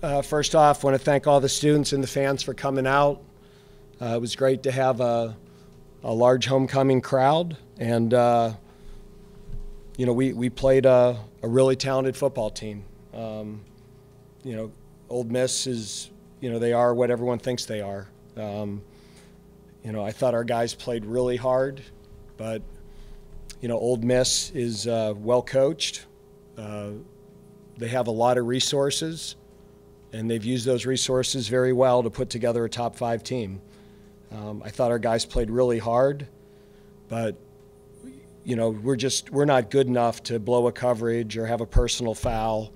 First off, I want to thank all the students and the fans for coming out. It was great to have a large homecoming crowd, and we played a really talented football team. Ole Miss is, they are what everyone thinks they are. I thought our guys played really hard, but Ole Miss is well coached. They have a lot of resources, and they've used those resources very well to put together a top 5 team. I thought our guys played really hard, but we're not good enough to blow a coverage or have a personal foul.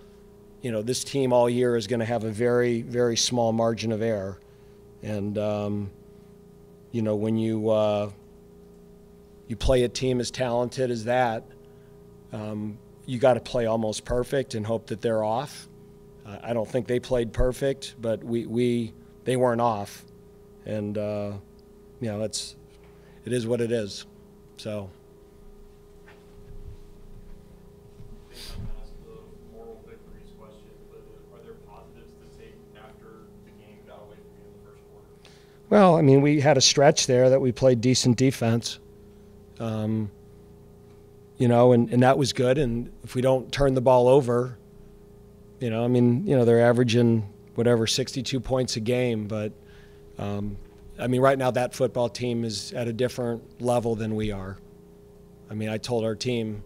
This team all year is going to have a very, very small margin of error, and when you play a team as talented as that, you got to play almost perfect and hope that they're off. I don't think they played perfect, but they weren't off, and it is what it is. So. I'm going to ask the moral victories question, but are there positives to take after the game got away from you in the first quarter? Well, we had a stretch there that we played decent defense. And that was good. And if we don't turn the ball over, they're averaging 62 points a game. But, right now that football team is at a different level than we are. I told our team,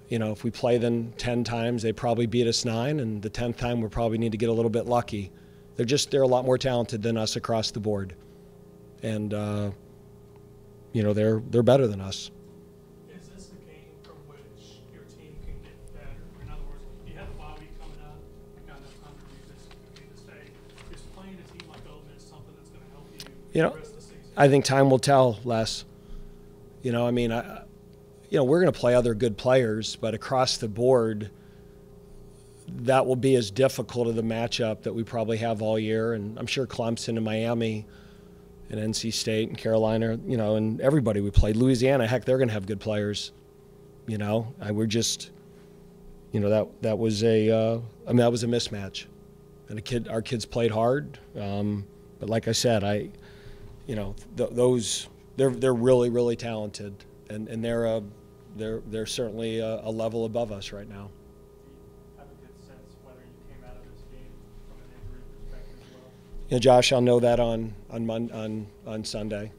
if we play them 10 times, they probably beat us 9. And the 10th time, we'll probably need to get a little bit lucky. They're a lot more talented than us across the board. And, they're better than us. Is this a game from which your team can get better? In other words, you have a bye week coming up, you've got enough time to revisit the stay. Is playing a team like Ole Miss something that's going to help you the rest of the season? I think time will tell, Les. We're going to play other good players, but across the board, that will be as difficult of the matchup that we probably have all year. And I'm sure Clemson and Miami and NC State and Carolina, and everybody we played. Louisiana, heck, they're going to have good players. We're just, that was a mismatch. And our kids played hard. But like I said, they're really, really talented, and they're certainly a level above us right now. Have a good sense whether you came out of this game from an injury perspective as well? Josh, I'll know that on Sunday.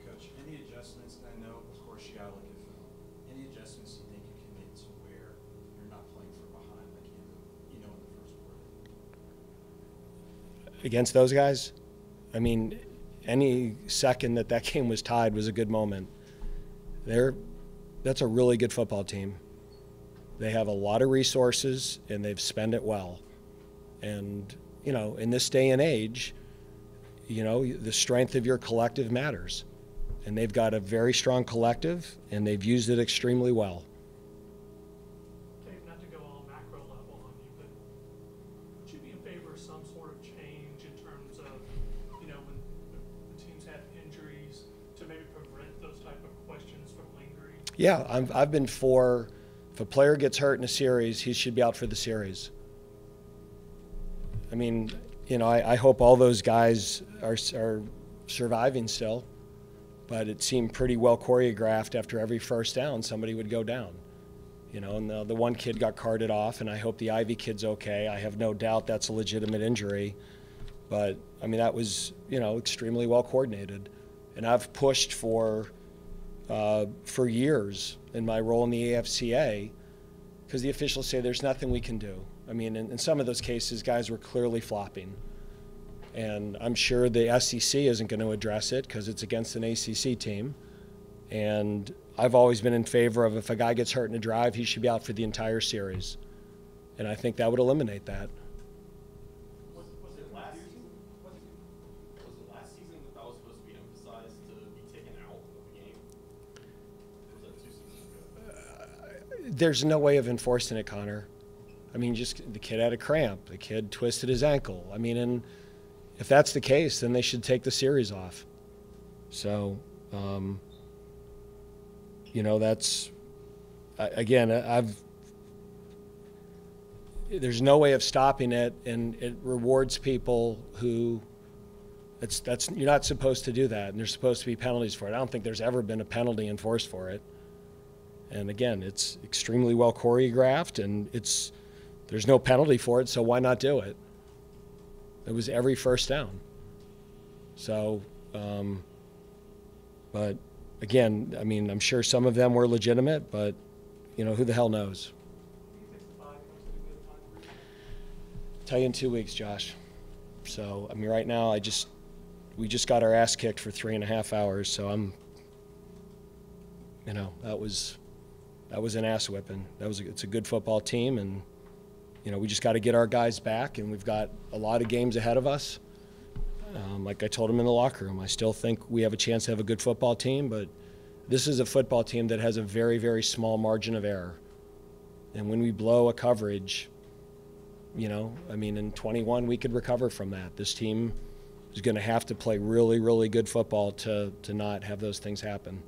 Coach, any adjustments? I know, of course, you got to look at film. Any adjustments you think you can make to where you're not playing from behind like in the first quarter? Against those guys, any second that game was tied was a good moment. That's a really good football team. They have a lot of resources, and they've spent it well. And, in this day and age, the strength of your collective matters. And they've got a very strong collective, and they've used it extremely well. Dave, not to go all macro level on you, but would you be in favor of some sort of change in terms of, when the teams have injuries to maybe prevent those type of questions from lingering? Yeah, I've been for, if a player gets hurt in a series, he should be out for the series. I hope all those guys are surviving still, but it seemed pretty well choreographed. After every first down, somebody would go down. And the one kid got carted off, and I hope the Ivy kid's okay. I have no doubt that's a legitimate injury, but that was extremely well coordinated, and I've pushed for years in my role in the AFCA, because the officials say there's nothing we can do. In some of those cases, guys were clearly flopping. And I'm sure the SEC isn't going to address it because it's against an ACC team. And I've always been in favor of, if a guy gets hurt in a drive, he should be out for the entire series. And I think that would eliminate that. Was it last season that was supposed to be emphasized to be taken out of the game? Or was that 2 seasons ago? There's no way of enforcing it, Connor. The kid had a cramp. The kid twisted his ankle. And if that's the case, then they should take the series off. So, that's, again, there's no way of stopping it, and it rewards people who. That's you're not supposed to do that, and there's supposed to be penalties for it. I don't think there's ever been a penalty enforced for it. And again, it's extremely well choreographed, and there's no penalty for it, so why not do it? It was every first down. So, but again, I mean, I'm sure some of them were legitimate, but who the hell knows? Tell you in 2 weeks, Josh. So, I mean, right now, we just got our ass kicked for 3.5 hours, so that was an ass whipping. It's a good football team, and we just got to get our guys back, and we've got a lot of games ahead of us. Like I told them in the locker room, I still think we have a chance to have a good football team, but this is a football team that has a very, very small margin of error. And when we blow a coverage, I mean, in 21 we could recover from that. This team is going to have to play really, really good football to not have those things happen.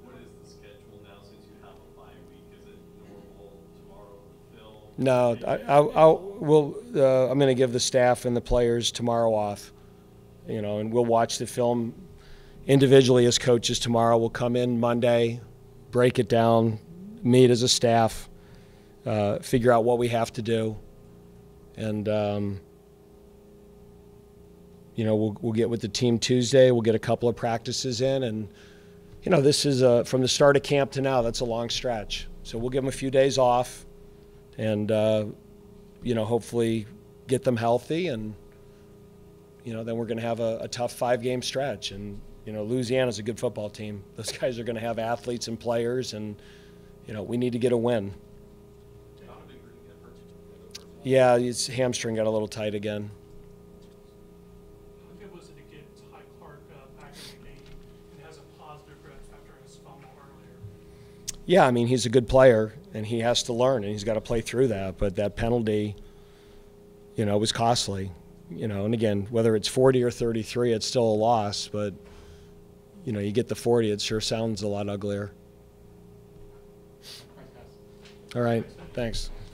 What is the schedule now since you have a bye week? Is it normal tomorrow, the film? No, I'm going to give the staff and the players tomorrow off, and we'll watch the film individually as coaches tomorrow. We'll come in Monday, break it down, meet as a staff, figure out what we have to do, and we'll get with the team Tuesday. We'll get a couple of practices in, and this is from the start of camp to now. That's a long stretch, so we'll give them a few days off, and hopefully get them healthy, and then we're going to have a tough 5-game stretch. And Louisiana's a good football team. Those guys are going to have athletes and players, and we need to get a win. Yeah, his hamstring got a little tight again. How good was it to get Ty Clark back in the game and has a positive rep after his fumble earlier? Yeah, I mean, he's a good player, and he has to learn, and he's got to play through that. But that penalty, was costly. And again, whether it's 40 or 33, it's still a loss. But, you get the 40, it sure sounds a lot uglier. All right, thanks.